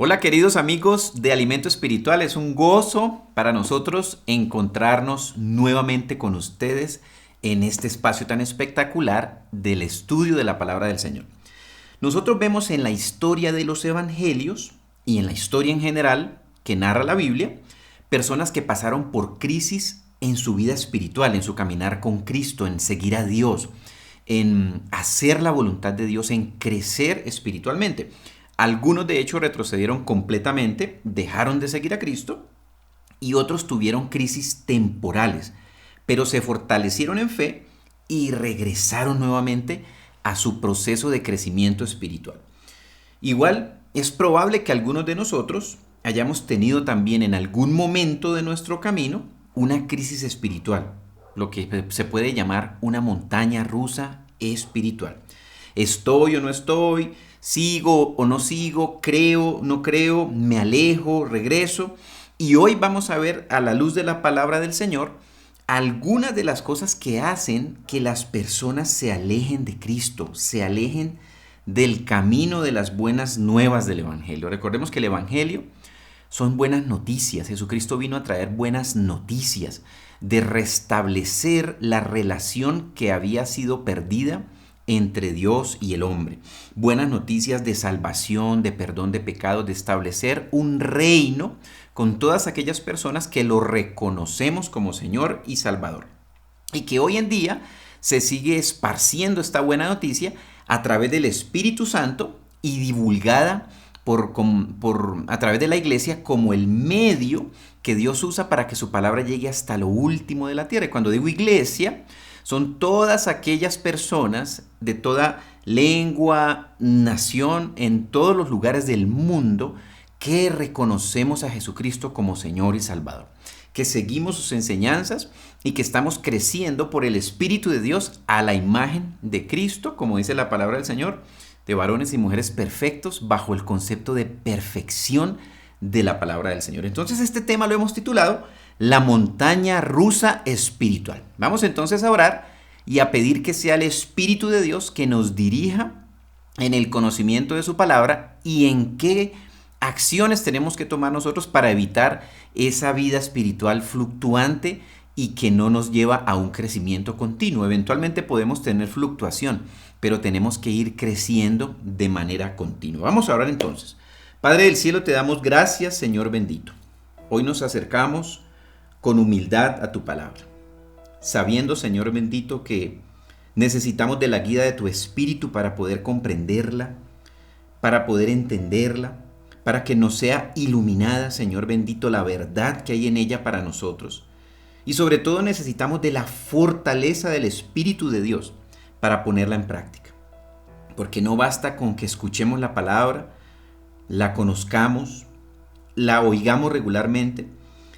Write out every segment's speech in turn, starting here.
Hola queridos amigos de Alimento Espiritual, es un gozo para nosotros encontrarnos nuevamente con ustedes en este espacio tan espectacular del estudio de la palabra del Señor. Nosotros vemos en la historia de los evangelios y en la historia en general que narra la Biblia, personas que pasaron por crisis en su vida espiritual, en su caminar con Cristo, en seguir a Dios, en hacer la voluntad de Dios, en crecer espiritualmente. Algunos de hecho retrocedieron completamente, dejaron de seguir a Cristo y otros tuvieron crisis temporales, pero se fortalecieron en fe y regresaron nuevamente a su proceso de crecimiento espiritual. Igual es probable que algunos de nosotros hayamos tenido también en algún momento de nuestro camino una crisis espiritual, lo que se puede llamar una montaña rusa espiritual. Estoy o no estoy, sigo o no sigo, creo, o no creo, me alejo, regreso. Y hoy vamos a ver a la luz de la palabra del Señor algunas de las cosas que hacen que las personas se alejen de Cristo, se alejen del camino de las buenas nuevas del Evangelio. Recordemos que el Evangelio son buenas noticias. Jesucristo vino a traer buenas noticias de restablecer la relación que había sido perdida entre Dios y el hombre. Buenas noticias de salvación, de perdón de pecados, de establecer un reino con todas aquellas personas que lo reconocemos como Señor y Salvador. Y que hoy en día se sigue esparciendo esta buena noticia a través del Espíritu Santo y divulgada a través de la iglesia como el medio que Dios usa para que su palabra llegue hasta lo último de la tierra. Y cuando digo iglesia, son todas aquellas personas de toda lengua, nación, en todos los lugares del mundo que reconocemos a Jesucristo como Señor y Salvador, que seguimos sus enseñanzas y que estamos creciendo por el Espíritu de Dios a la imagen de Cristo, como dice la palabra del Señor, de varones y mujeres perfectos bajo el concepto de perfección de la palabra del Señor. Entonces este tema lo hemos titulado La montaña rusa espiritual. Vamos entonces a orar y a pedir que sea el Espíritu de Dios que nos dirija en el conocimiento de su palabra y en qué acciones tenemos que tomar nosotros para evitar esa vida espiritual fluctuante y que no nos lleva a un crecimiento continuo. Eventualmente podemos tener fluctuación, pero tenemos que ir creciendo de manera continua. Vamos a orar entonces. Padre del cielo, te damos gracias, Señor bendito. Hoy nos acercamos con humildad a tu palabra, sabiendo, Señor bendito, que necesitamos de la guía de tu Espíritu para poder comprenderla, para poder entenderla, para que nos sea iluminada, Señor bendito, la verdad que hay en ella para nosotros. Y sobre todo necesitamos de la fortaleza del Espíritu de Dios para ponerla en práctica. Porque no basta con que escuchemos la palabra, la conozcamos, la oigamos regularmente,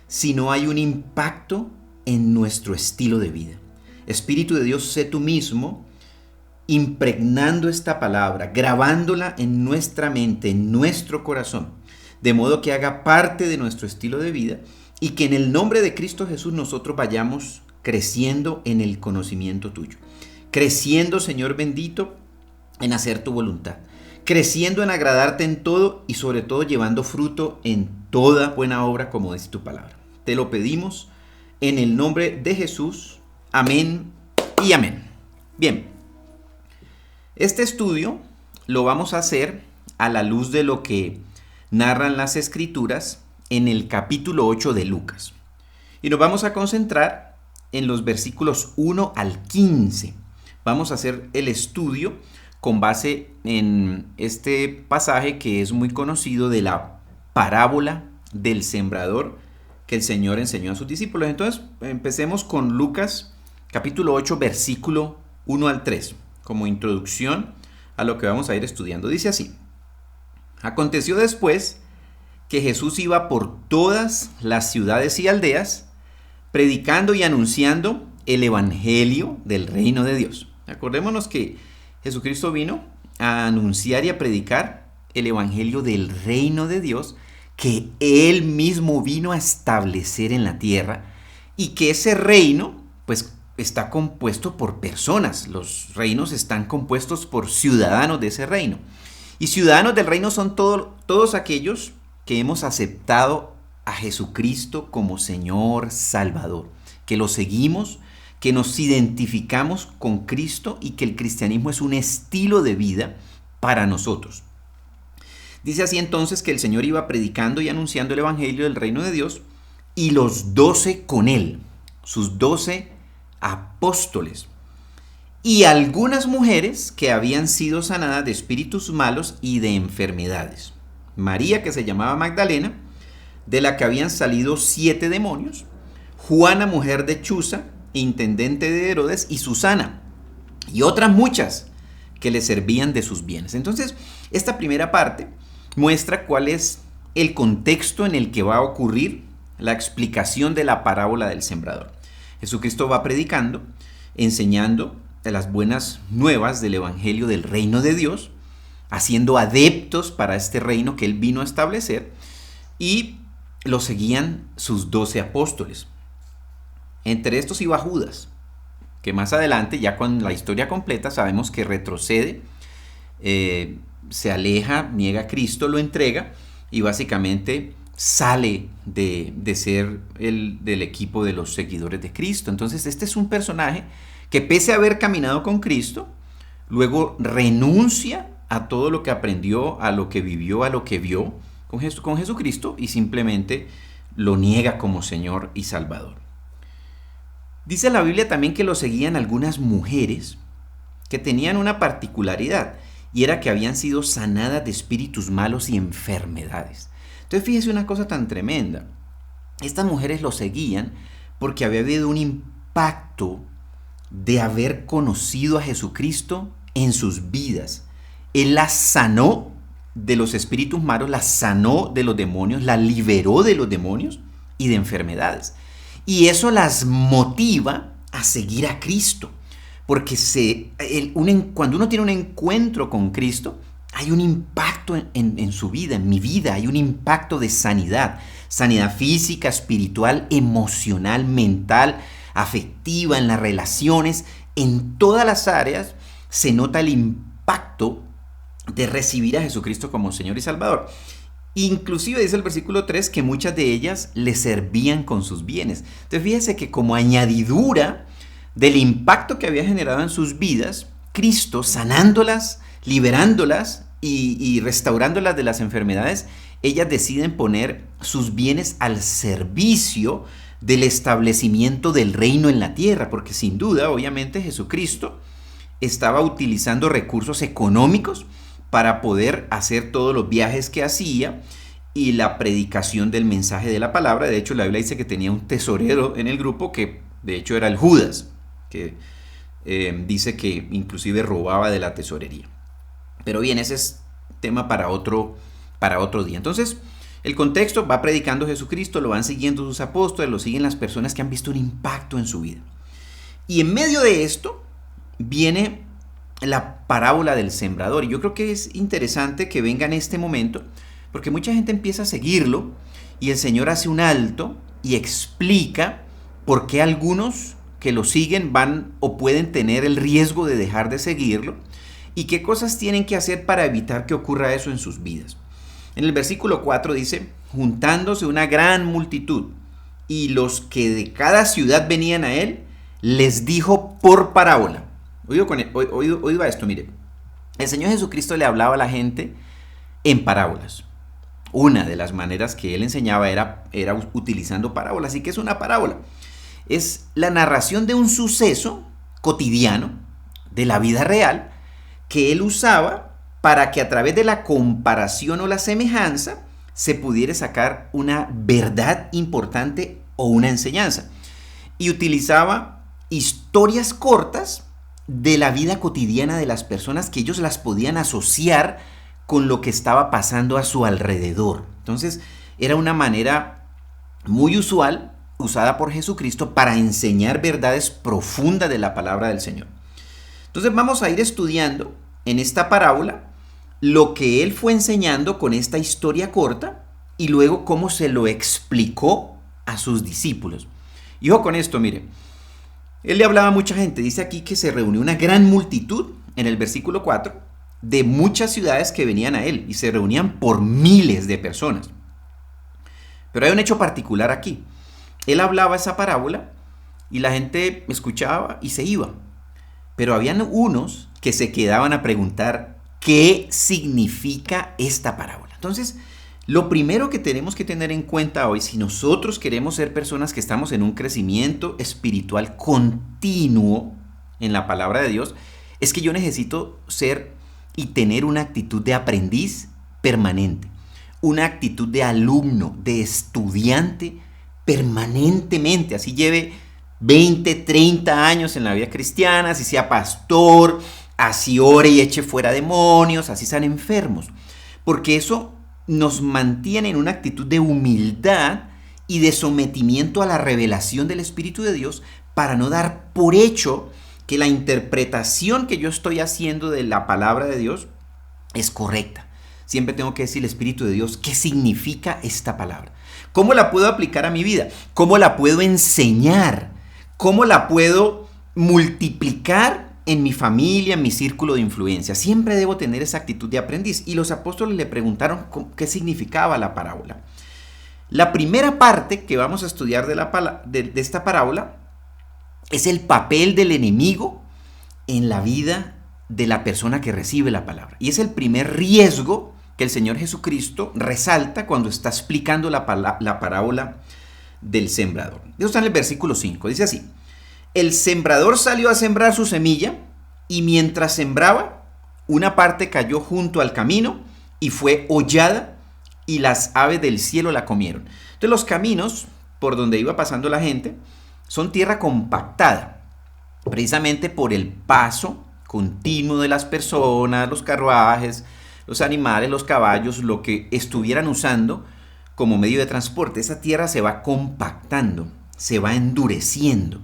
si no hay un impacto en nuestro estilo de vida. Espíritu de Dios, sé tú mismo impregnando esta palabra, grabándola en nuestra mente, en nuestro corazón, de modo que haga parte de nuestro estilo de vida y que en el nombre de Cristo Jesús nosotros vayamos creciendo en el conocimiento tuyo. Creciendo, Señor bendito, en hacer tu voluntad. Creciendo en agradarte en todo y sobre todo llevando fruto en toda buena obra, como dice tu palabra. Te lo pedimos en el nombre de Jesús. Amén y amén. Bien, este estudio lo vamos a hacer a la luz de lo que narran las Escrituras en el capítulo 8 de Lucas. Y nos vamos a concentrar en los versículos 1 al 15. Vamos a hacer el estudio con base en este pasaje que es muy conocido de la parábola del sembrador que el Señor enseñó a sus discípulos. Entonces, empecemos con Lucas capítulo 8, versículo 1 al 3, como introducción a lo que vamos a ir estudiando. Dice así: Aconteció después que Jesús iba por todas las ciudades y aldeas, predicando y anunciando el evangelio del reino de Dios. Acordémonos que Jesucristo vino a anunciar y a predicar el evangelio del reino de Dios que Él mismo vino a establecer en la tierra y que ese reino pues está compuesto por personas. Los reinos están compuestos por ciudadanos de ese reino. Y ciudadanos del reino son todos aquellos que hemos aceptado a Jesucristo como Señor Salvador, que lo seguimos, que nos identificamos con Cristo y que el cristianismo es un estilo de vida para nosotros. Dice así entonces que el Señor iba predicando y anunciando el evangelio del reino de Dios y los 12 con él, sus 12 apóstoles. Y algunas mujeres que habían sido sanadas de espíritus malos y de enfermedades. María, que se llamaba Magdalena, de la que habían salido 7 demonios. Juana, mujer de Chuza, intendente de Herodes, y Susana, y otras muchas que le servían de sus bienes. Entonces, esta primera parte muestra cuál es el contexto en el que va a ocurrir la explicación de la parábola del sembrador. Jesucristo va predicando, enseñando de las buenas nuevas del evangelio del reino de Dios, haciendo adeptos para este reino que él vino a establecer, y lo seguían sus 12 apóstoles. Entre estos iba Judas, que más adelante, ya con la historia completa, sabemos que retrocede, se aleja, niega a Cristo, lo entrega y básicamente sale de ser del equipo de los seguidores de Cristo. Entonces este es un personaje que, pese a haber caminado con Cristo, luego renuncia a todo lo que aprendió, a lo que vivió, a lo que vio con Jesucristo, y simplemente lo niega como Señor y Salvador. Dice la Biblia también que lo seguían algunas mujeres que tenían una particularidad, y era que habían sido sanadas de espíritus malos y enfermedades. Entonces fíjese una cosa tan tremenda. Estas mujeres lo seguían porque había habido un impacto de haber conocido a Jesucristo en sus vidas. Él las sanó de los espíritus malos, las sanó de los demonios, las liberó de los demonios y de enfermedades. Y eso las motiva a seguir a Cristo. Porque cuando uno tiene un encuentro con Cristo, hay un impacto en su vida, en mi vida. Hay un impacto de sanidad. Sanidad física, espiritual, emocional, mental, afectiva, en las relaciones. En todas las áreas se nota el impacto de recibir a Jesucristo como Señor y Salvador. Inclusive dice el versículo 3 que muchas de ellas le servían con sus bienes. Entonces fíjese que como añadidura del impacto que había generado en sus vidas, Cristo, sanándolas, liberándolas y restaurándolas de las enfermedades, ellas deciden poner sus bienes al servicio del establecimiento del reino en la tierra, porque sin duda, obviamente, Jesucristo estaba utilizando recursos económicos para poder hacer todos los viajes que hacía y la predicación del mensaje de la palabra. De hecho, la Biblia dice que tenía un tesorero en el grupo que de hecho era el Judas, que dice que inclusive robaba de la tesorería. Pero bien, ese es tema para otro día. Entonces, el contexto: va predicando Jesucristo, lo van siguiendo sus apóstoles, lo siguen las personas que han visto un impacto en su vida. Y en medio de esto viene la parábola del sembrador. Y yo creo que es interesante que venga en este momento, porque mucha gente empieza a seguirlo y el Señor hace un alto y explica por qué algunos que lo siguen van o pueden tener el riesgo de dejar de seguirlo y qué cosas tienen que hacer para evitar que ocurra eso en sus vidas. En el versículo 4 dice: juntándose una gran multitud y los que de cada ciudad venían a él, les dijo por parábola. Oído a esto, mire. El Señor Jesucristo le hablaba a la gente en parábolas. Una de las maneras que él enseñaba era utilizando parábolas. ¿Y qué es una parábola? Es la narración de un suceso cotidiano de la vida real que él usaba para que a través de la comparación o la semejanza se pudiera sacar una verdad importante o una enseñanza. Y utilizaba historias cortas de la vida cotidiana de las personas que ellos las podían asociar con lo que estaba pasando a su alrededor. Entonces, era una manera muy usual usada por Jesucristo para enseñar verdades profundas de la palabra del Señor. Entonces, vamos a ir estudiando en esta parábola lo que él fue enseñando con esta historia corta y luego cómo se lo explicó a sus discípulos. Y ojo con esto, mire. Él le hablaba a mucha gente. Dice aquí que se reunió una gran multitud en el versículo 4 de muchas ciudades que venían a él y se reunían por miles de personas. Pero hay un hecho particular aquí. Él hablaba esa parábola y la gente escuchaba y se iba. Pero habían unos que se quedaban a preguntar qué significa esta parábola. Entonces, lo primero que tenemos que tener en cuenta hoy, si nosotros queremos ser personas que estamos en un crecimiento espiritual continuo en la palabra de Dios, es que yo necesito ser y tener una actitud de aprendiz permanente, una actitud de alumno, de estudiante permanentemente, así lleve 20, 30 años en la vida cristiana, así sea pastor, así ore y eche fuera demonios, así sean enfermos, porque eso nos mantiene en una actitud de humildad y de sometimiento a la revelación del Espíritu de Dios para no dar por hecho que la interpretación que yo estoy haciendo de la palabra de Dios es correcta. Siempre tengo que decir al Espíritu de Dios qué significa esta palabra. ¿Cómo la puedo aplicar a mi vida? ¿Cómo la puedo enseñar? ¿Cómo la puedo multiplicar en mi familia, en mi círculo de influencia? Siempre debo tener esa actitud de aprendiz. Y los apóstoles le preguntaron qué significaba la parábola. La primera parte que vamos a estudiar de esta parábola es el papel del enemigo en la vida de la persona que recibe la palabra. Y es el primer riesgo que el Señor Jesucristo resalta cuando está explicando la parábola del sembrador. Eso está en el versículo 5. Dice así: el sembrador salió a sembrar su semilla y mientras sembraba, una parte cayó junto al camino y fue hollada y las aves del cielo la comieron. Entonces los caminos por donde iba pasando la gente son tierra compactada, precisamente por el paso continuo de las personas, los carruajes, los animales, los caballos, lo que estuvieran usando como medio de transporte. Esa tierra se va compactando, se va endureciendo.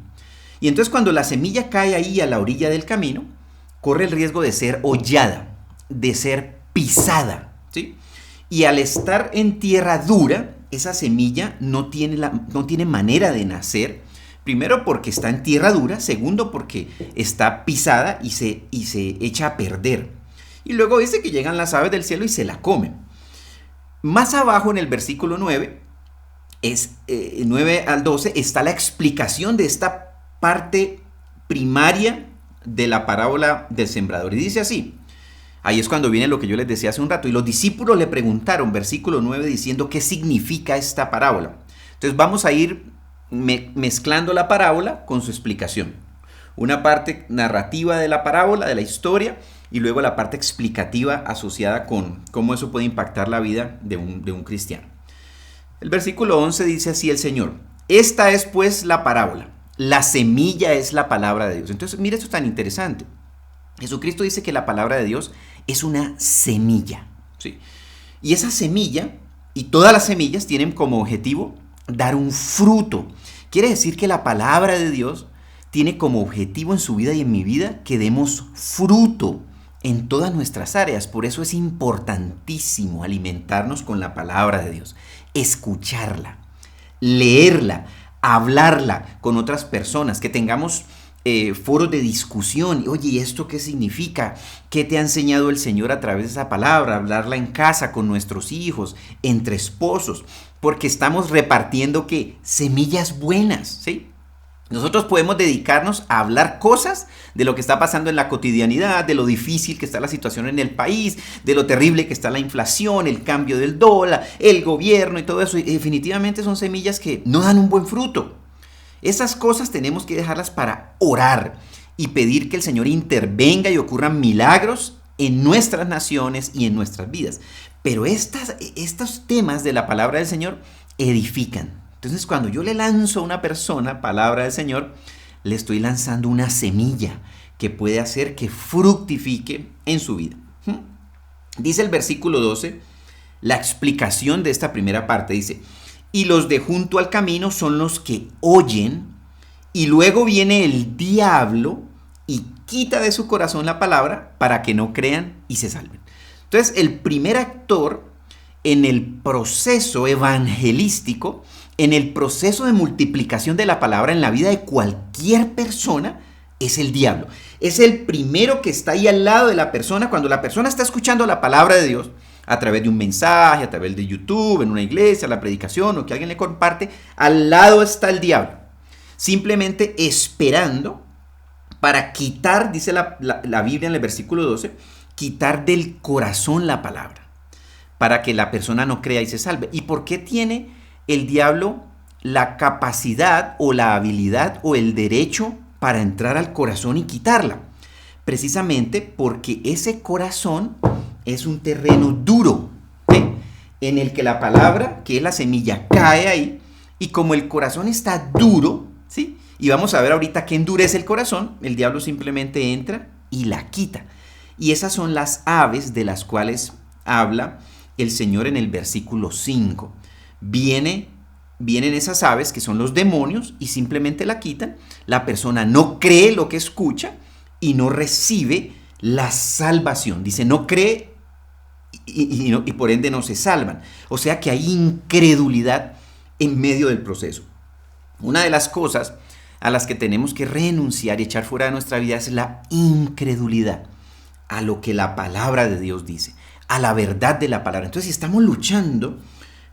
Y entonces cuando la semilla cae ahí a la orilla del camino, corre el riesgo de ser hollada, de ser pisada, ¿sí? Y al estar en tierra dura, esa semilla no tiene manera de nacer. Primero porque está en tierra dura, segundo porque está pisada y se echa a perder. Y luego dice que llegan las aves del cielo y se la comen. Más abajo en el versículo 9, 9 al 12, está la explicación de esta parte primaria de la parábola del sembrador. Y dice así, ahí es cuando viene lo que yo les decía hace un rato, y los discípulos le preguntaron, versículo 9, diciendo qué significa esta parábola. Entonces vamos a ir mezclando la parábola con su explicación. Una parte narrativa de la parábola, de la historia, y luego la parte explicativa asociada con cómo eso puede impactar la vida de un cristiano. El versículo 11 dice así el Señor: esta es pues la parábola, la semilla es la palabra de Dios. Entonces mire, esto es tan interesante. Jesucristo dice que la palabra de Dios es una semilla, ¿sí? Y esa semilla, y todas las semillas tienen como objetivo dar un fruto. Quiere decir que la palabra de Dios tiene como objetivo en su vida y en mi vida que demos fruto en todas nuestras áreas. Por eso es importantísimo alimentarnos con la palabra de Dios, escucharla, leerla, hablarla con otras personas, que tengamos foros de discusión. Oye, ¿y esto qué significa? ¿Qué te ha enseñado el Señor a través de esa palabra? Hablarla en casa, con nuestros hijos, entre esposos, porque estamos repartiendo ¿qué? Semillas buenas, ¿sí? Nosotros podemos dedicarnos a hablar cosas de lo que está pasando en la cotidianidad, de lo difícil que está la situación en el país, de lo terrible que está la inflación, el cambio del dólar, el gobierno y todo eso. Y definitivamente son semillas que no dan un buen fruto. Esas cosas tenemos que dejarlas para orar y pedir que el Señor intervenga y ocurran milagros en nuestras naciones y en nuestras vidas. Pero estos temas de la palabra del Señor edifican. Entonces, cuando yo le lanzo a una persona palabra del Señor, le estoy lanzando una semilla que puede hacer que fructifique en su vida. Dice el versículo 12, la explicación de esta primera parte, dice: y los de junto al camino son los que oyen, y luego viene el diablo y quita de su corazón la palabra para que no crean y se salven. Entonces, el primer actor en el proceso evangelístico, en el proceso de multiplicación de la palabra en la vida de cualquier persona, es el diablo. Es el primero que está ahí al lado de la persona cuando la persona está escuchando la palabra de Dios a través de un mensaje, a través de YouTube, en una iglesia, la predicación o que alguien le comparte. Al lado está el diablo, simplemente esperando para quitar, dice la Biblia en el versículo 12, quitar del corazón la palabra, para que la persona no crea y se salve. ¿Y por qué tiene el diablo la capacidad o la habilidad o el derecho para entrar al corazón y quitarla? Precisamente porque ese corazón es un terreno duro, ¿sí? En el que la palabra, que es la semilla, cae ahí, y como el corazón está duro, ¿sí? Y vamos a ver ahorita que endurece el corazón, el diablo simplemente entra y la quita. Y esas son las aves de las cuales habla el Señor en el versículo 5. Vienen esas aves que son los demonios y simplemente la quitan. La persona no cree lo que escucha y no recibe la salvación. Dice, no cree y por ende no se salvan. O sea que hay incredulidad en medio del proceso. Una de las cosas a las que tenemos que renunciar y echar fuera de nuestra vida es la incredulidad a lo que la palabra de Dios dice, a la verdad de la palabra. Entonces, si estamos luchando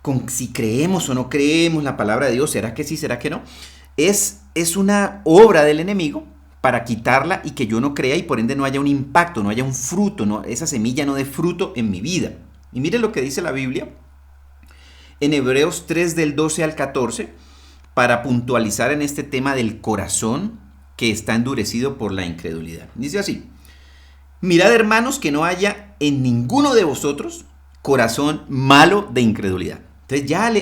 con si creemos o no creemos la palabra de Dios, ¿será que sí, será que no? Es una obra del enemigo para quitarla y que yo no crea y por ende no haya un impacto, no haya un fruto, no, esa semilla no dé fruto en mi vida. Y mire lo que dice la Biblia en Hebreos 3 del 12 al 14, para puntualizar en este tema del corazón que está endurecido por la incredulidad. Dice así: mirad, hermanos, que no haya en ninguno de vosotros corazón malo de incredulidad. Entonces ya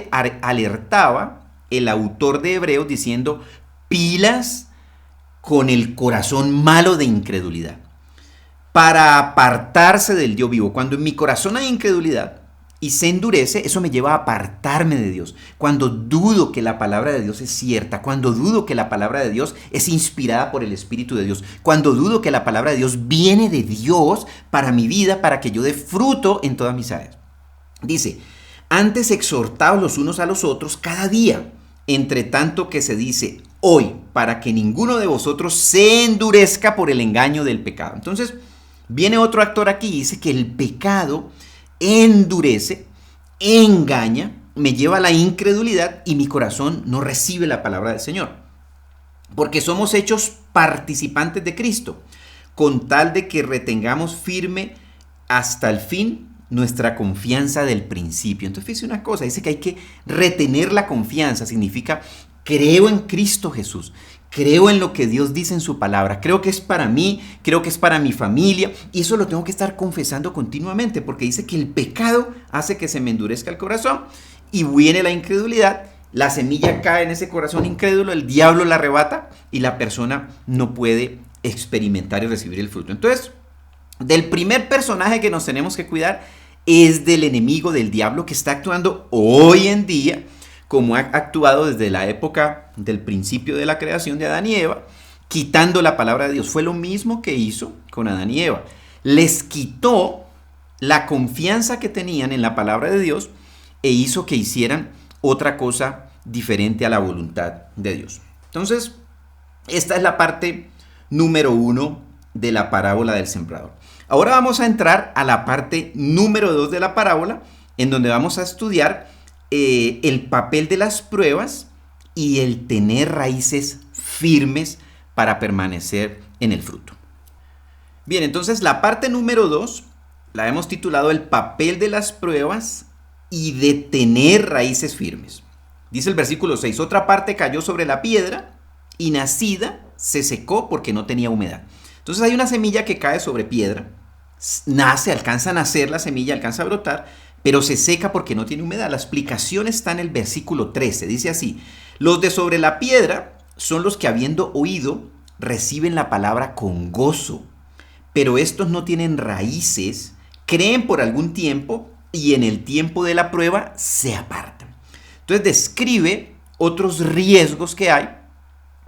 alertaba el autor de Hebreos diciendo, pilas con el corazón malo de incredulidad, para apartarse del Dios vivo. Cuando en mi corazón hay incredulidad y se endurece, eso me lleva a apartarme de Dios. Cuando dudo que la palabra de Dios es cierta, cuando dudo que la palabra de Dios es inspirada por el Espíritu de Dios, cuando dudo que la palabra de Dios viene de Dios para mi vida, para que yo dé fruto en todas mis áreas. Dice, antes exhortaos los unos a los otros cada día, entre tanto que se dice hoy, para que ninguno de vosotros se endurezca por el engaño del pecado. Entonces, viene otro actor aquí y dice que el pecado endurece, engaña, me lleva a la incredulidad y mi corazón no recibe la palabra del Señor. Porque somos hechos participantes de Cristo, con tal de que retengamos firme hasta el fin nuestra confianza del principio. Entonces, fíjese una cosa, dice que hay que retener la confianza, significa creo en Cristo Jesús. Creo en lo que Dios dice en su palabra. Creo que es para mí, creo que es para mi familia. Y eso lo tengo que estar confesando continuamente porque dice que el pecado hace que se me endurezca el corazón y viene la incredulidad. La semilla cae en ese corazón incrédulo, el diablo la arrebata y la persona no puede experimentar y recibir el fruto. Entonces, del primer personaje que nos tenemos que cuidar es del enemigo, del diablo, que está actuando hoy en día como ha actuado desde la época del principio de la creación de Adán y Eva, quitando la palabra de Dios. Fue lo mismo que hizo con Adán y Eva. Les quitó la confianza que tenían en la palabra de Dios e hizo que hicieran otra cosa diferente a la voluntad de Dios. Entonces, esta es la parte número 1 de la parábola del sembrador. Ahora vamos a entrar a la parte número 2 de la parábola, en donde vamos a estudiar el papel de las pruebas y el tener raíces firmes para permanecer en el fruto. Bien, entonces la parte número 2 la hemos titulado el papel de las pruebas y de tener raíces firmes. Dice el versículo 6, otra parte cayó sobre la piedra y nacida se secó porque no tenía humedad. Entonces hay una semilla que cae sobre piedra, nace, alcanza a nacer la semilla, alcanza a brotar, pero se seca porque no tiene humedad. La explicación está en el versículo 13. Dice así, los de sobre la piedra son los que habiendo oído reciben la palabra con gozo, pero estos no tienen raíces, creen por algún tiempo y en el tiempo de la prueba se apartan. Entonces describe otros riesgos que hay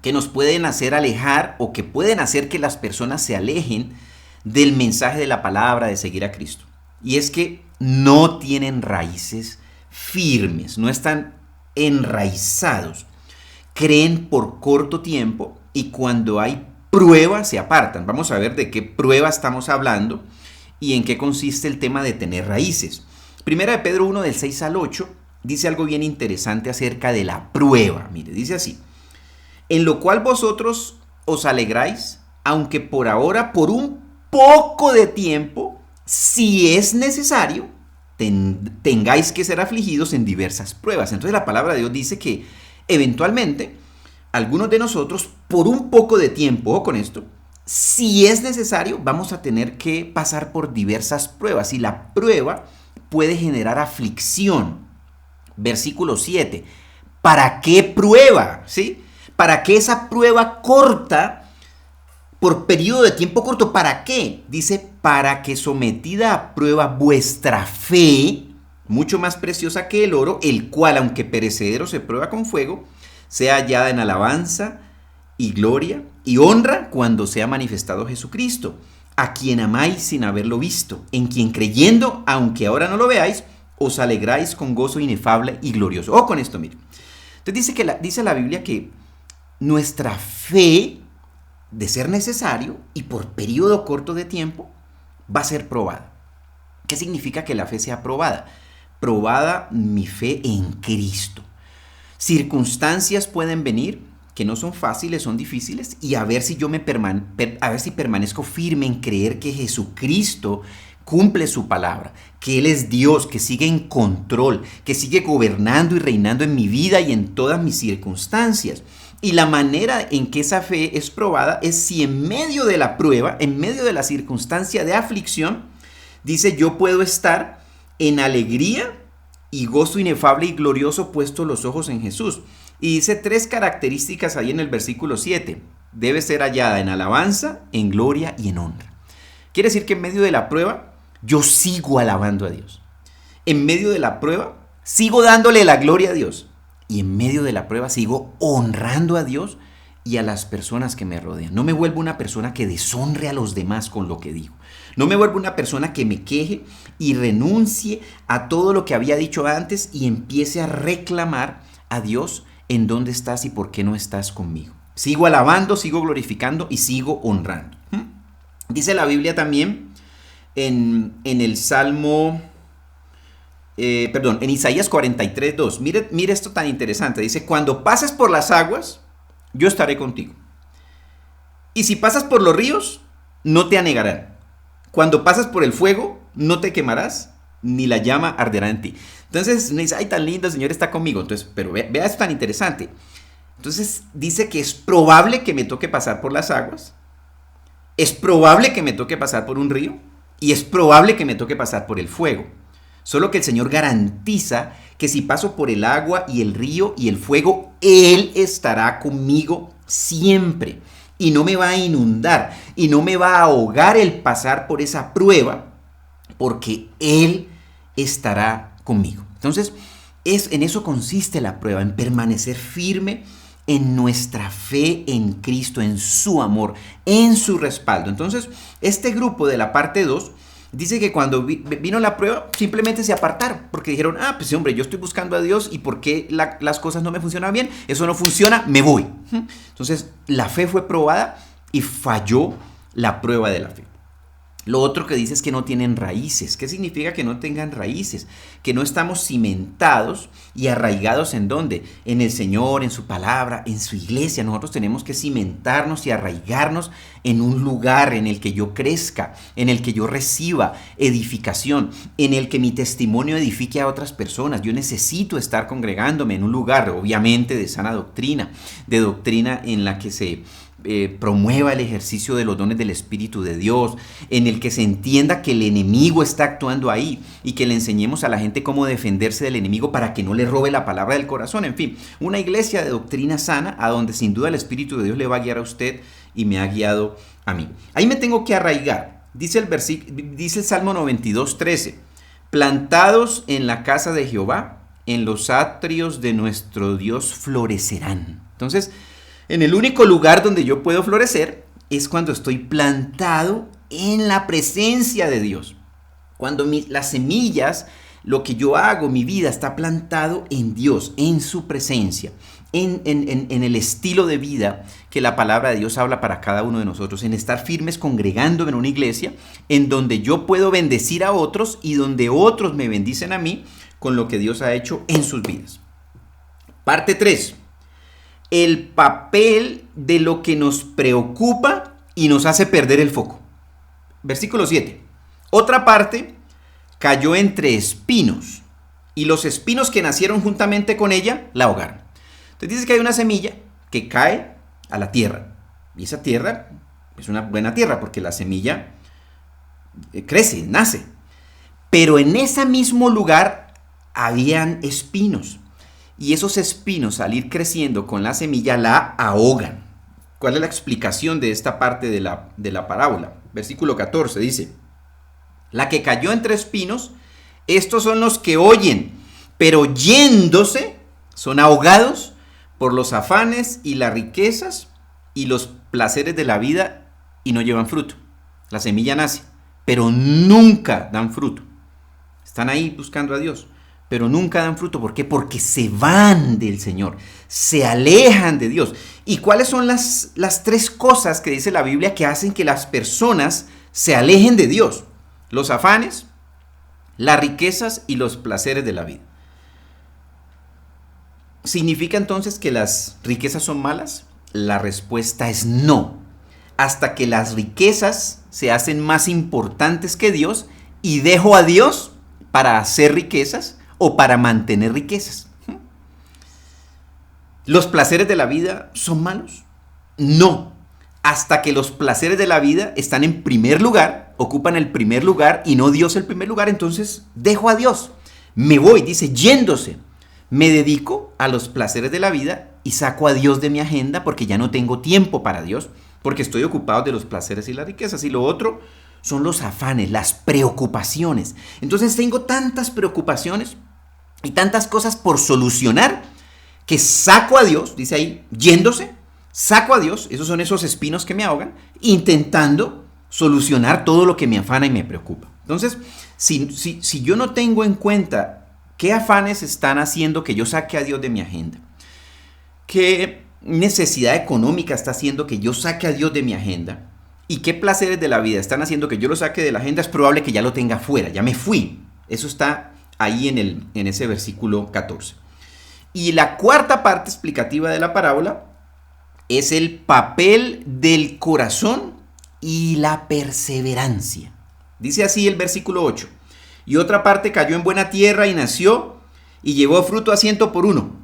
que nos pueden hacer alejar o que pueden hacer que las personas se alejen del mensaje de la palabra, de seguir a Cristo. Y es que no tienen raíces firmes, no están enraizados, creen por corto tiempo y cuando hay prueba se apartan. Vamos a ver de qué prueba estamos hablando y en qué consiste el tema de tener raíces. Primera de Pedro 1 del 6 al 8 dice algo bien interesante acerca de la prueba. Mire, dice así: en lo cual vosotros os alegráis, aunque por ahora, por un poco de tiempo, si es necesario, tengáis que ser afligidos en diversas pruebas. Entonces la palabra de Dios dice que eventualmente algunos de nosotros, por un poco de tiempo, ojo con esto, si es necesario, vamos a tener que pasar por diversas pruebas, y la prueba puede generar aflicción. Versículo 7. ¿Para qué prueba? ¿Sí? ¿Para qué esa prueba corta? Por periodo de tiempo corto, ¿para qué? Dice, para que sometida a prueba vuestra fe, mucho más preciosa que el oro, el cual, aunque perecedero se prueba con fuego, sea hallada en alabanza y gloria y honra cuando sea manifestado Jesucristo, a quien amáis sin haberlo visto, en quien creyendo, aunque ahora no lo veáis, os alegráis con gozo inefable y glorioso. Ojo con esto, mire. Entonces dice la Biblia que nuestra fe, de ser necesario y por periodo corto de tiempo, va a ser probada. ¿Qué significa que la fe sea probada? Probada mi fe en Cristo. Circunstancias pueden venir que no son fáciles, son difíciles, y a ver si yo a ver si permanezco firme en creer que Jesucristo cumple su palabra, que Él es Dios, que sigue en control, que sigue gobernando y reinando en mi vida y en todas mis circunstancias. Y la manera en que esa fe es probada es si en medio de la prueba, en medio de la circunstancia de aflicción, dice, yo puedo estar en alegría y gozo inefable y glorioso puesto los ojos en Jesús. Y dice 3 características ahí en el versículo 7. Debe ser hallada en alabanza, en gloria y en honra. Quiere decir que en medio de la prueba yo sigo alabando a Dios. En medio de la prueba sigo dándole la gloria a Dios. Y en medio de la prueba sigo honrando a Dios y a las personas que me rodean. No me vuelvo una persona que deshonre a los demás con lo que digo. No me vuelvo una persona que me queje y renuncie a todo lo que había dicho antes y empiece a reclamar a Dios en dónde estás y por qué no estás conmigo. Sigo alabando, sigo glorificando y sigo honrando. Dice la Biblia también en el Salmo... en Isaías 43:2. Mire esto tan interesante. Dice, cuando pases por las aguas, yo estaré contigo. Y si pasas por los ríos, no te anegarán. Cuando pasas por el fuego, no te quemarás, ni la llama arderá en ti. Entonces, me dice, ay, tan lindo, el Señor está conmigo. Entonces, pero vea esto tan interesante. Entonces, dice que es probable que me toque pasar por las aguas. Es probable que me toque pasar por un río. Y es probable que me toque pasar por el fuego. Solo que el Señor garantiza que si paso por el agua y el río y el fuego, Él estará conmigo siempre. Y no me va a inundar y no me va a ahogar el pasar por esa prueba, porque Él estará conmigo. Entonces, en eso consiste la prueba, en permanecer firme en nuestra fe en Cristo, en su amor, en su respaldo. Entonces, este grupo de la parte 2 dice que cuando vino la prueba, simplemente se apartaron, porque dijeron, pues hombre, yo estoy buscando a Dios y ¿por qué las cosas no me funcionan bien? Eso no funciona, me voy. Entonces, la fe fue probada y falló la prueba de la fe. Lo otro que dice es que no tienen raíces. ¿Qué significa que no tengan raíces? Que no estamos cimentados y arraigados ¿en dónde? En el Señor, en su palabra, en su iglesia. Nosotros tenemos que cimentarnos y arraigarnos en un lugar en el que yo crezca, en el que yo reciba edificación, en el que mi testimonio edifique a otras personas. Yo necesito estar congregándome en un lugar, obviamente, de sana doctrina, de doctrina en la que se promueva el ejercicio de los dones del Espíritu de Dios, en el que se entienda que el enemigo está actuando ahí y que le enseñemos a la gente cómo defenderse del enemigo para que no le robe la palabra del corazón. En fin, una iglesia de doctrina sana a donde sin duda el Espíritu de Dios le va a guiar a usted y me ha guiado a mí. Ahí me tengo que arraigar. Dice el Salmo 92:13, plantados en la casa de Jehová, en los atrios de nuestro Dios florecerán. Entonces, en el único lugar donde yo puedo florecer es cuando estoy plantado en la presencia de Dios. Cuando las semillas, lo que yo hago, mi vida está plantado en Dios, en su presencia. en el estilo de vida que la palabra de Dios habla para cada uno de nosotros, en estar firmes congregándome en una iglesia en donde yo puedo bendecir a otros y donde otros me bendicen a mí con lo que Dios ha hecho en sus vidas. Parte 3. El papel de lo que nos preocupa y nos hace perder el foco. Versículo 7. Otra parte cayó entre espinos y los espinos que nacieron juntamente con ella la ahogaron. Entonces dice que hay una semilla que cae a la tierra. Y esa tierra es una buena tierra porque la semilla crece, nace. Pero en ese mismo lugar habían espinos. Y esos espinos, al ir creciendo con la semilla, la ahogan. ¿Cuál es la explicación de esta parte de la parábola? Versículo 14 dice: la que cayó entre espinos, estos son los que oyen, pero yéndose son ahogados por los afanes y las riquezas y los placeres de la vida y no llevan fruto. La semilla nace, pero nunca dan fruto. Están ahí buscando a Dios, pero nunca dan fruto. ¿Por qué? Porque se van del Señor, se alejan de Dios. ¿Y cuáles son las 3 cosas que dice la Biblia que hacen que las personas se alejen de Dios? Los afanes, las riquezas y los placeres de la vida. ¿Significa entonces que las riquezas son malas? La respuesta es no. Hasta que las riquezas se hacen más importantes que Dios y dejo a Dios para hacer riquezas o para mantener riquezas. ¿Los placeres de la vida son malos? No. Hasta que los placeres de la vida están en primer lugar, ocupan el primer lugar y no Dios el primer lugar, entonces dejo a Dios. Me voy, dice, yéndose. Me dedico a los placeres de la vida y saco a Dios de mi agenda porque ya no tengo tiempo para Dios, porque estoy ocupado de los placeres y las riquezas. Y lo otro son los afanes, las preocupaciones. Entonces tengo tantas preocupaciones y tantas cosas por solucionar que saco a Dios, dice ahí, yéndose, saco a Dios, esos son esos espinos que me ahogan, intentando solucionar todo lo que me afana y me preocupa. Entonces, si yo no tengo en cuenta qué afanes están haciendo que yo saque a Dios de mi agenda, qué necesidad económica está haciendo que yo saque a Dios de mi agenda y qué placeres de la vida están haciendo que yo lo saque de la agenda, es probable que ya lo tenga fuera, ya me fui. Eso está ahí en ese versículo 14. Y la cuarta parte explicativa de la parábola es el papel del corazón y la perseverancia. Dice así el versículo 8. Y otra parte cayó en buena tierra y nació y llevó fruto a 100 por uno.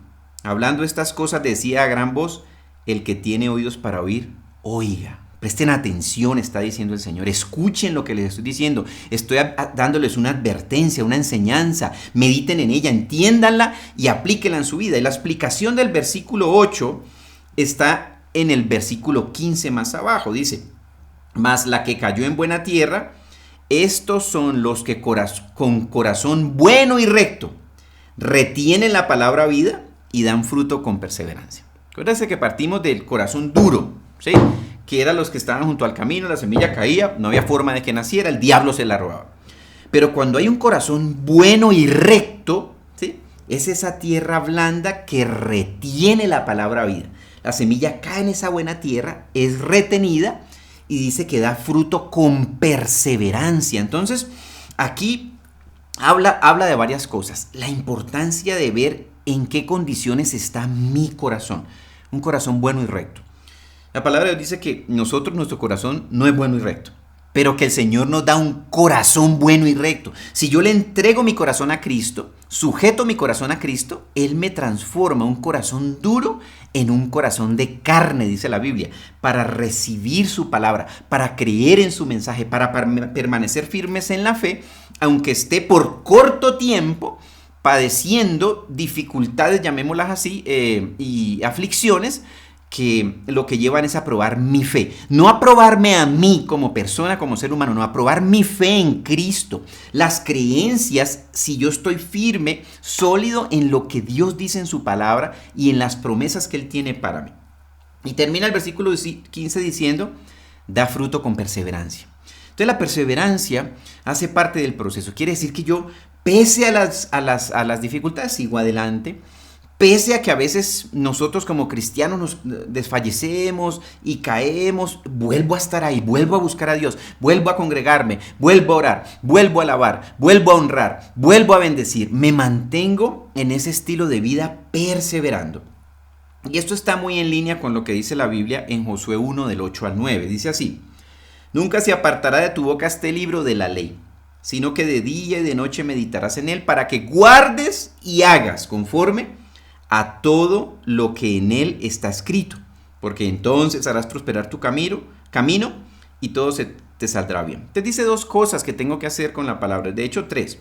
Hablando estas cosas decía a gran voz: el que tiene oídos para oír, oiga. Presten atención, está diciendo el Señor. Escuchen lo que les estoy diciendo. Estoy dándoles una advertencia, una enseñanza. Mediten en ella, entiéndanla y aplíquenla en su vida. Y la explicación del versículo 8 está en el versículo 15 más abajo. Dice: mas la que cayó en buena tierra, estos son los que con corazón bueno y recto retienen la palabra vida y dan fruto con perseverancia. Acuérdense que partimos del corazón duro, ¿sí? Que eran los que estaban junto al camino, la semilla caía, no había forma de que naciera, el diablo se la robaba. Pero cuando hay un corazón bueno y recto, ¿sí? Es esa tierra blanda que retiene la palabra vida. La semilla cae en esa buena tierra, es retenida y dice que da fruto con perseverancia. Entonces, aquí habla de varias cosas. La importancia de ver en qué condiciones está mi corazón. Un corazón bueno y recto. La palabra de Dios dice que nuestro corazón no es bueno y recto, pero que el Señor nos da un corazón bueno y recto. Si yo le entrego mi corazón a Cristo, sujeto mi corazón a Cristo, Él me transforma un corazón duro en un corazón de carne, dice la Biblia, para recibir su palabra, para creer en su mensaje, para permanecer firmes en la fe, aunque esté por corto tiempo padeciendo dificultades, llamémoslas así, y aflicciones, que lo que llevan es a probar mi fe. No a probarme a mí como persona, como ser humano, no, a probar mi fe en Cristo. Las creencias, si yo estoy firme, sólido en lo que Dios dice en su palabra y en las promesas que Él tiene para mí. Y termina el versículo 15 diciendo: da fruto con perseverancia. Entonces la perseverancia hace parte del proceso. Quiere decir que yo, pese a las dificultades, sigo adelante. Pese a que a veces nosotros como cristianos nos desfallecemos y caemos, vuelvo a estar ahí, vuelvo a buscar a Dios, vuelvo a congregarme, vuelvo a orar, vuelvo a alabar, vuelvo a honrar, vuelvo a bendecir. Me mantengo en ese estilo de vida perseverando. Y esto está muy en línea con lo que dice la Biblia en Josué 1 del 8 al 9. Dice así: nunca se apartará de tu boca este libro de la ley, sino que de día y de noche meditarás en él para que guardes y hagas conforme a todo lo que en él está escrito, porque entonces harás prosperar tu camino y todo se te saldrá bien. Te dice dos cosas que tengo que hacer con la palabra, de hecho tres.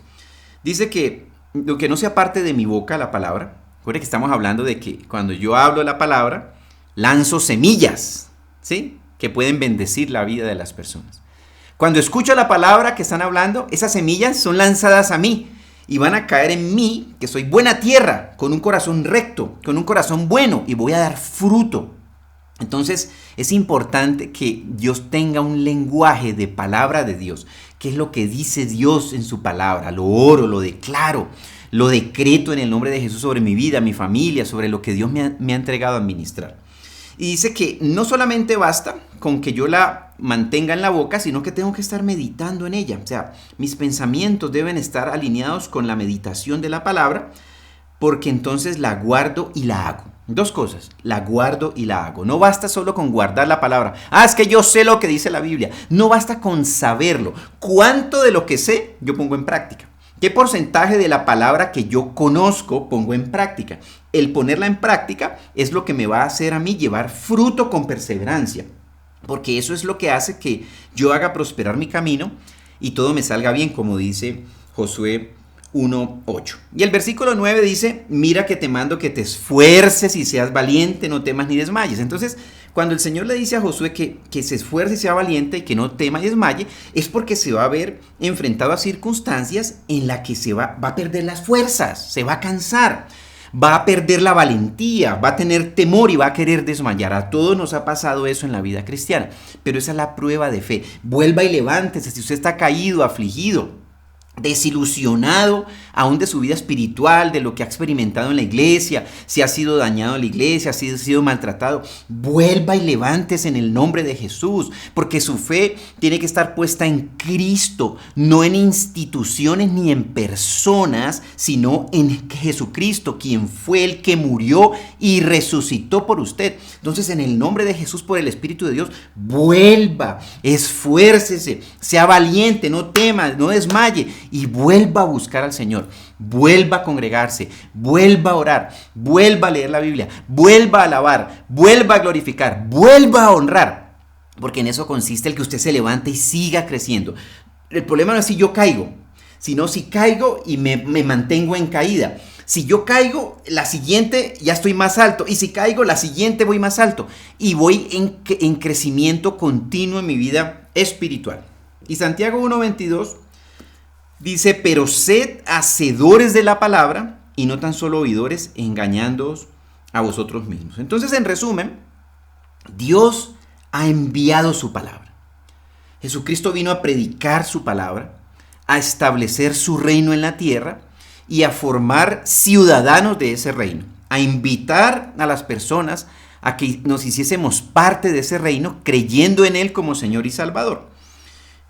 Dice que lo que no se aparte de mi boca la palabra. Recuerden que estamos hablando de que cuando yo hablo la palabra, lanzo semillas, ¿sí?, que pueden bendecir la vida de las personas. Cuando escucho la palabra que están hablando, esas semillas son lanzadas a mí y van a caer en mí, que soy buena tierra, con un corazón recto, con un corazón bueno, y voy a dar fruto. Entonces es importante que Dios tenga un lenguaje de palabra de Dios. ¿Qué es lo que dice Dios en su palabra? Lo oro, lo declaro, lo decreto en el nombre de Jesús sobre mi vida, mi familia, sobre lo que Dios me ha entregado a administrar. Y dice que no solamente basta con que yo la mantenga en la boca, sino que tengo que estar meditando en ella. O sea, mis pensamientos deben estar alineados con la meditación de la palabra, porque entonces la guardo y la hago. Dos cosas, la guardo y la hago. No basta solo con guardar la palabra. Es que yo sé lo que dice la Biblia. No basta con saberlo. ¿Cuánto de lo que sé yo pongo en práctica? ¿Qué porcentaje de la palabra que yo conozco pongo en práctica? El ponerla en práctica es lo que me va a hacer a mí llevar fruto con perseverancia, porque eso es lo que hace que yo haga prosperar mi camino y todo me salga bien, como dice Josué 1:8. Y el versículo 9 dice: mira que te mando que te esfuerces y seas valiente, no temas ni desmayes. Entonces, cuando el Señor le dice a Josué que se esfuerce y sea valiente y que no tema y desmaye, es porque se va a ver enfrentado a circunstancias en las que va a perder las fuerzas, se va a cansar, va a perder la valentía, va a tener temor y va a querer desmayar. A todos nos ha pasado eso en la vida cristiana, pero esa es la prueba de fe. Vuelva y levántese si usted está caído, afligido, desilusionado aún de su vida espiritual, de lo que ha experimentado en la iglesia, si ha sido dañado en la iglesia, si ha sido maltratado, vuelva y levántese en el nombre de Jesús, porque su fe tiene que estar puesta en Cristo, no en instituciones ni en personas, sino en Jesucristo, quien fue el que murió y resucitó por usted. Entonces, en el nombre de Jesús, por el Espíritu de Dios, vuelva, esfuércese, sea valiente, no tema, no desmaye, y vuelva a buscar al Señor, vuelva a congregarse, vuelva a orar, vuelva a leer la Biblia, vuelva a alabar, vuelva a glorificar, vuelva a honrar, porque en eso consiste el que usted se levante y siga creciendo. El problema no es si yo caigo, sino si caigo y me mantengo en caída. Si yo caigo, la siguiente ya estoy más alto, y si caigo, la siguiente voy más alto, y voy en crecimiento continuo en mi vida espiritual. Y Santiago 1:22 dice: pero sed hacedores de la palabra y no tan solo oidores, engañándoos a vosotros mismos. Entonces, en resumen, Dios ha enviado su palabra. Jesucristo vino a predicar su palabra, a establecer su reino en la tierra y a formar ciudadanos de ese reino, a invitar a las personas a que nos hiciésemos parte de ese reino creyendo en Él como Señor y Salvador.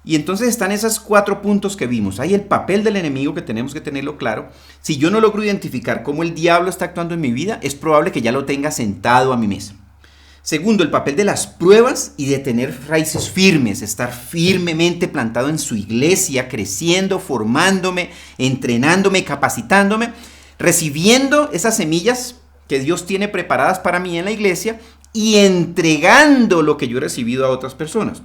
Y entonces están esos 4 puntos que vimos. Hay el papel del enemigo, que tenemos que tenerlo claro. Si yo no logro identificar cómo el diablo está actuando en mi vida, es probable que ya lo tenga sentado a mi mesa. Segundo, el papel de las pruebas y de tener raíces firmes, estar firmemente plantado en su iglesia, creciendo, formándome, entrenándome, capacitándome, recibiendo esas semillas que Dios tiene preparadas para mí en la iglesia y entregando lo que yo he recibido a otras personas.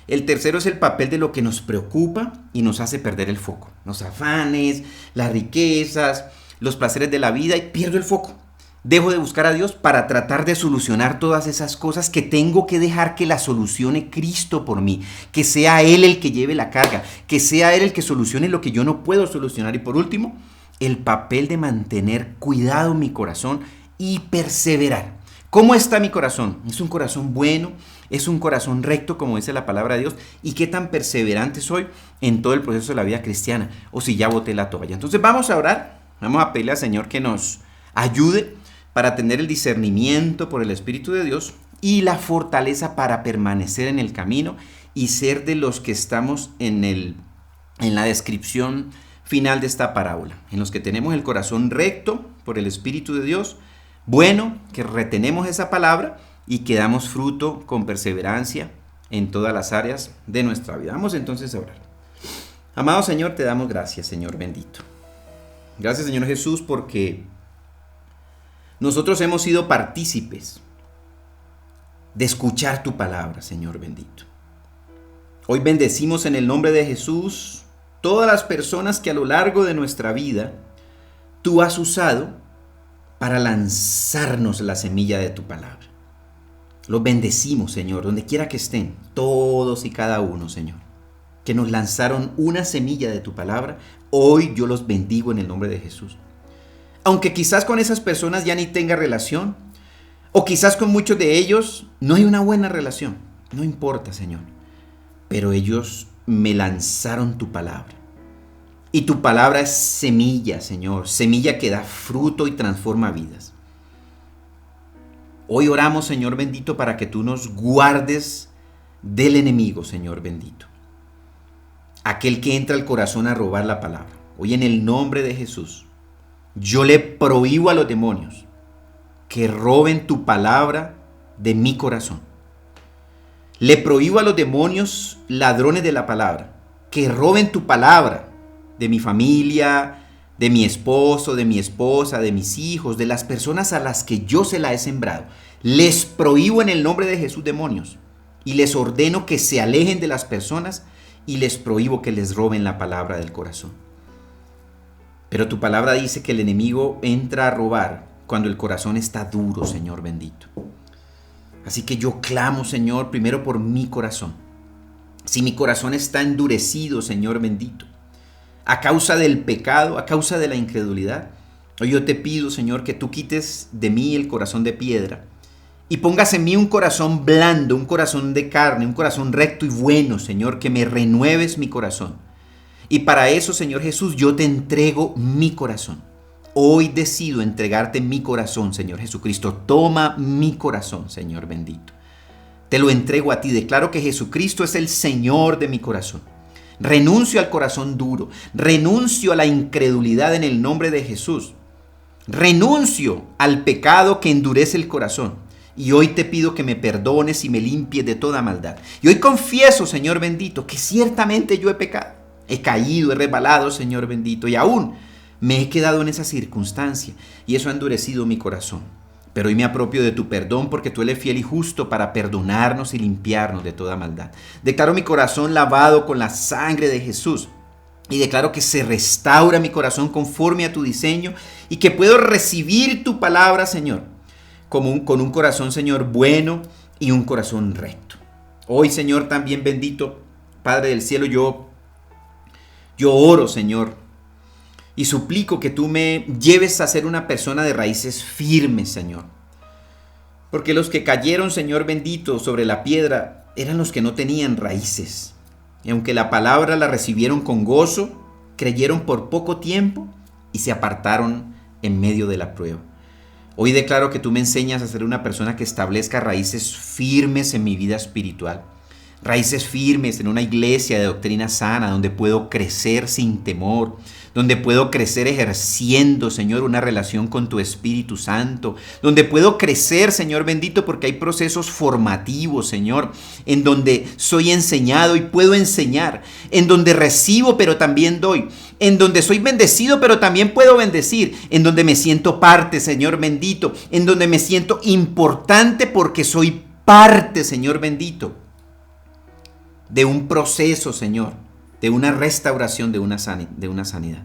El tercero es el papel de lo que nos preocupa y nos hace perder el foco. Los afanes, las riquezas, los placeres de la vida, y pierdo el foco. Dejo de buscar a Dios para tratar de solucionar todas esas cosas que tengo que dejar que las solucione Cristo por mí. Que sea Él el que lleve la carga, que sea Él el que solucione lo que yo no puedo solucionar. Y por último, el papel de mantener cuidado mi corazón y perseverar. ¿Cómo está mi corazón? ¿Es un corazón bueno? ¿Es un corazón recto, como dice la palabra de Dios? ¿Y qué tan perseverante soy en todo el proceso de la vida cristiana? O si ya boté la toalla. Entonces vamos a orar, vamos a pedirle al Señor que nos ayude para tener el discernimiento por el Espíritu de Dios y la fortaleza para permanecer en el camino y ser de los que estamos en la descripción final de esta parábola, en los que tenemos el corazón recto por el Espíritu de Dios, bueno, que retenemos esa palabra y que damos fruto con perseverancia en todas las áreas de nuestra vida. Vamos entonces a orar. Amado Señor, te damos gracias, Señor bendito. Gracias, Señor Jesús, porque nosotros hemos sido partícipes de escuchar tu palabra, Señor bendito. Hoy bendecimos en el nombre de Jesús todas las personas que a lo largo de nuestra vida tú has usado para lanzarnos la semilla de tu palabra. Los bendecimos, Señor, donde quiera que estén, todos y cada uno, Señor, que nos lanzaron una semilla de tu palabra. Hoy yo los bendigo en el nombre de Jesús. Aunque quizás con esas personas ya ni tenga relación, o quizás con muchos de ellos no hay una buena relación, no importa, Señor, pero ellos me lanzaron tu palabra. Y tu palabra es semilla, Señor, semilla que da fruto y transforma vidas. Hoy oramos, Señor bendito, para que tú nos guardes del enemigo, Señor bendito. Aquel que entra al corazón a robar la palabra. Hoy en el nombre de Jesús, yo le prohíbo a los demonios que roben tu palabra de mi corazón. Le prohíbo a los demonios ladrones de la palabra que roben tu palabra de mi familia, de mi esposo, de mi esposa, de mis hijos, de las personas a las que yo se la he sembrado. Les prohíbo en el nombre de Jesús demonios y les ordeno que se alejen de las personas y les prohíbo que les roben la palabra del corazón. Pero tu palabra dice que el enemigo entra a robar cuando el corazón está duro, Señor bendito. Así que yo clamo, Señor, primero por mi corazón. Si mi corazón está endurecido, Señor bendito, a causa del pecado, a causa de la incredulidad, hoy yo te pido, Señor, que tú quites de mí el corazón de piedra y pongas en mí un corazón blando, un corazón de carne, un corazón recto y bueno, Señor, que me renueves mi corazón. Y para eso, Señor Jesús, yo te entrego mi corazón. Hoy decido entregarte mi corazón, Señor Jesucristo. Toma mi corazón, Señor bendito. Te lo entrego a ti. Declaro que Jesucristo es el Señor de mi corazón. Renuncio al corazón duro. Renuncio a la incredulidad en el nombre de Jesús. Renuncio al pecado que endurece el corazón. Y hoy te pido que me perdones y me limpies de toda maldad. Y hoy confieso, Señor bendito, que ciertamente yo he pecado. He caído, he resbalado, Señor bendito. Y aún me he quedado en esa circunstancia. Y eso ha endurecido mi corazón. Pero hoy me apropio de tu perdón porque tú eres fiel y justo para perdonarnos y limpiarnos de toda maldad. Declaro mi corazón lavado con la sangre de Jesús. Y declaro que se restaura mi corazón conforme a tu diseño y que puedo recibir tu palabra, Señor, con un corazón, Señor, bueno y un corazón recto. Hoy, Señor, también bendito, Padre del cielo, yo oro, Señor, y suplico que tú me lleves a ser una persona de raíces firmes, Señor. Porque los que cayeron, Señor bendito, sobre la piedra eran los que no tenían raíces. Y aunque la palabra la recibieron con gozo, creyeron por poco tiempo y se apartaron en medio de la prueba. Hoy declaro que tú me enseñas a ser una persona que establezca raíces firmes en mi vida espiritual. Raíces firmes en una iglesia de doctrina sana donde puedo crecer sin temor, donde puedo crecer ejerciendo, Señor, una relación con tu Espíritu Santo, donde puedo crecer, Señor bendito, porque hay procesos formativos, Señor, en donde soy enseñado y puedo enseñar, en donde recibo pero también doy, en donde soy bendecido pero también puedo bendecir, en donde me siento parte, Señor bendito, en donde me siento importante porque soy parte, Señor bendito, de un proceso, Señor, de una restauración, de una sanidad.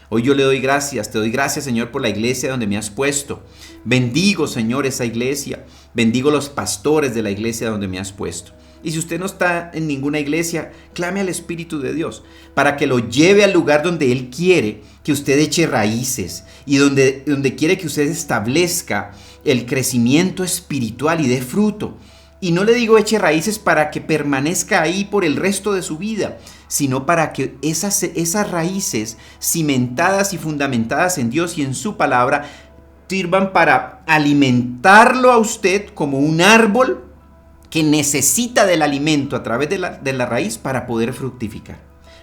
Hoy yo le doy gracias, te doy gracias, Señor, por la iglesia donde me has puesto. Bendigo, Señor, esa iglesia. Bendigo los pastores de la iglesia donde me has puesto. Y si usted no está en ninguna iglesia, clame al Espíritu de Dios para que lo lleve al lugar donde Él quiere que usted eche raíces y donde quiere que usted establezca el crecimiento espiritual y dé fruto. Y no le digo eche raíces para que permanezca ahí por el resto de su vida, sino para que esas raíces cimentadas y fundamentadas en Dios y en su palabra sirvan para alimentarlo a usted como un árbol que necesita del alimento a través de la raíz para poder fructificar.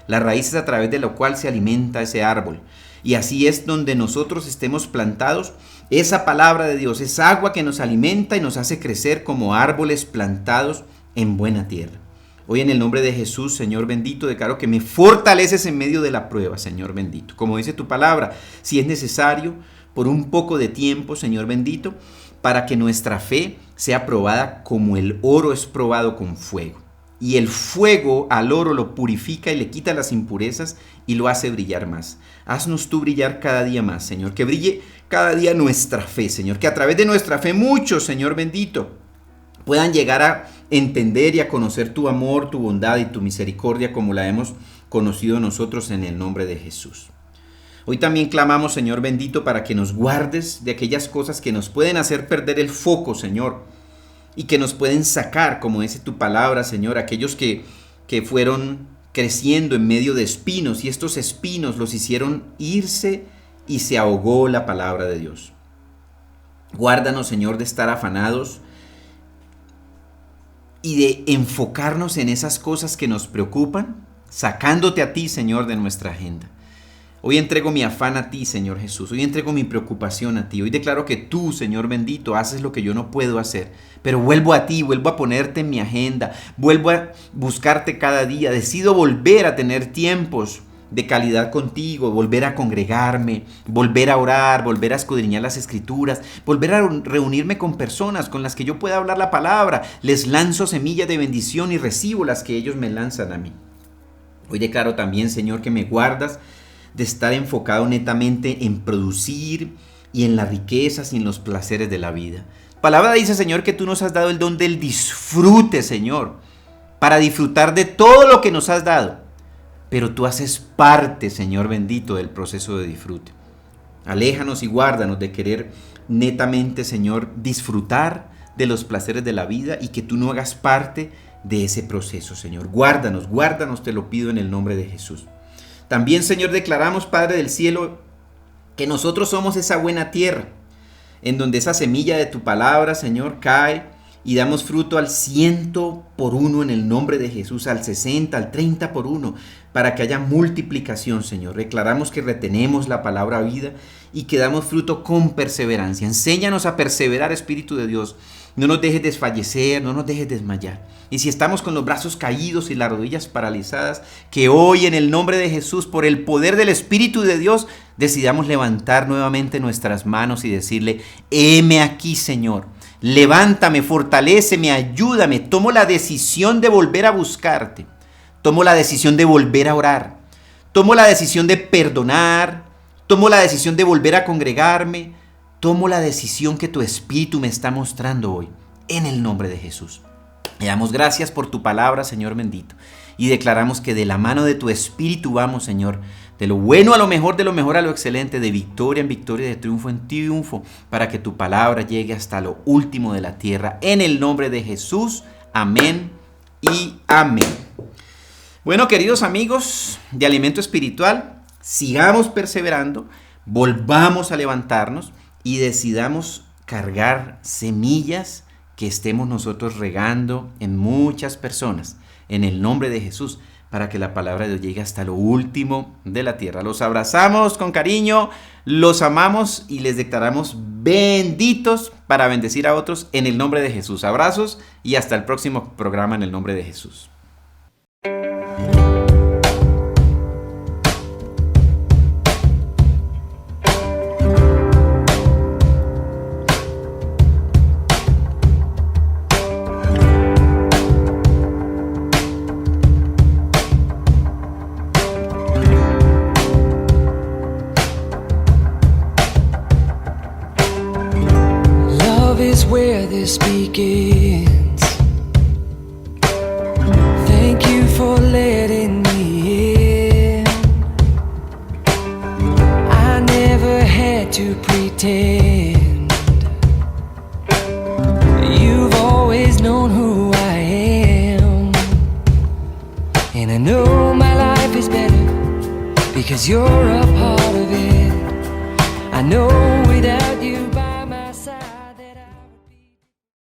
La raíz es a través de la cual se alimenta ese árbol. Y así es donde nosotros estemos plantados. Esa palabra de Dios es agua que nos alimenta y nos hace crecer como árboles plantados en buena tierra. Hoy en el nombre de Jesús, Señor bendito, declaro que me fortaleces en medio de la prueba, Señor bendito. Como dice tu palabra, si es necesario, por un poco de tiempo, Señor bendito, para que nuestra fe sea probada como el oro es probado con fuego. Y el fuego al oro lo purifica y le quita las impurezas y lo hace brillar más. Haznos tú brillar cada día más, Señor. Que brille cada día nuestra fe, Señor. Que a través de nuestra fe muchos, Señor bendito, puedan llegar a entender y a conocer tu amor, tu bondad y tu misericordia como la hemos conocido nosotros en el nombre de Jesús. Hoy también clamamos, Señor bendito, para que nos guardes de aquellas cosas que nos pueden hacer perder el foco, Señor, y que nos pueden sacar, como dice tu palabra, Señor, aquellos que fueron creciendo en medio de espinos y estos espinos los hicieron irse y se ahogó la palabra de Dios. Guárdanos, Señor, de estar afanados y de enfocarnos en esas cosas que nos preocupan, sacándote a ti, Señor, de nuestra agenda. Hoy entrego mi afán a ti, Señor Jesús. Hoy entrego mi preocupación a ti. Hoy declaro que tú, Señor bendito, haces lo que yo no puedo hacer. Pero vuelvo a ti, vuelvo a ponerte en mi agenda. Vuelvo a buscarte cada día. Decido volver a tener tiempos de calidad contigo, volver a congregarme, volver a orar, volver a escudriñar las escrituras, volver a reunirme con personas con las que yo pueda hablar la palabra. Les lanzo semillas de bendición y recibo las que ellos me lanzan a mí. Hoy declaro también, Señor, que me guardas de estar enfocado netamente en producir y en las riquezas y en los placeres de la vida. La palabra dice, Señor, que tú nos has dado el don del disfrute, Señor, para disfrutar de todo lo que nos has dado. Pero tú haces parte, Señor bendito, del proceso de disfrute. Aléjanos y guárdanos de querer netamente, Señor, disfrutar de los placeres de la vida y que tú no hagas parte de ese proceso, Señor. Guárdanos, guárdanos, te lo pido en el nombre de Jesús. También, Señor, declaramos, Padre del cielo, que nosotros somos esa buena tierra, en donde esa semilla de tu palabra, Señor, cae y damos fruto al 100 por 1 en el nombre de Jesús, al 60, al 30 por 1, para que haya multiplicación, Señor. Declaramos que retenemos la palabra vida y que damos fruto con perseverancia. Enséñanos a perseverar, Espíritu de Dios. No nos dejes desfallecer, no nos dejes desmayar. Y si estamos con los brazos caídos y las rodillas paralizadas, que hoy en el nombre de Jesús, por el poder del Espíritu de Dios, decidamos levantar nuevamente nuestras manos y decirle, heme aquí, Señor. Levántame, fortaléceme, ayúdame. Tomo la decisión de volver a buscarte. Tomo la decisión de volver a orar. Tomo la decisión de perdonar. Tomo la decisión de volver a congregarme. Tomo la decisión que tu Espíritu me está mostrando hoy, en el nombre de Jesús. Le damos gracias por tu palabra, Señor bendito. Y declaramos que de la mano de tu Espíritu vamos, Señor, de lo bueno a lo mejor, de lo mejor a lo excelente, de victoria en victoria, de triunfo en triunfo, para que tu palabra llegue hasta lo último de la tierra. En el nombre de Jesús, amén y amén. Bueno, queridos amigos de Alimento Espiritual, sigamos perseverando, volvamos a levantarnos y decidamos cargar semillas que estemos nosotros regando en muchas personas, en el nombre de Jesús, para que la palabra de Dios llegue hasta lo último de la tierra. Los abrazamos con cariño, los amamos y les declaramos benditos para bendecir a otros en el nombre de Jesús. Abrazos y hasta el próximo programa en el nombre de Jesús. Where this begins. Thank you for letting me in. I never had to pretend. You've always known who I am, and I know my life is better because you're up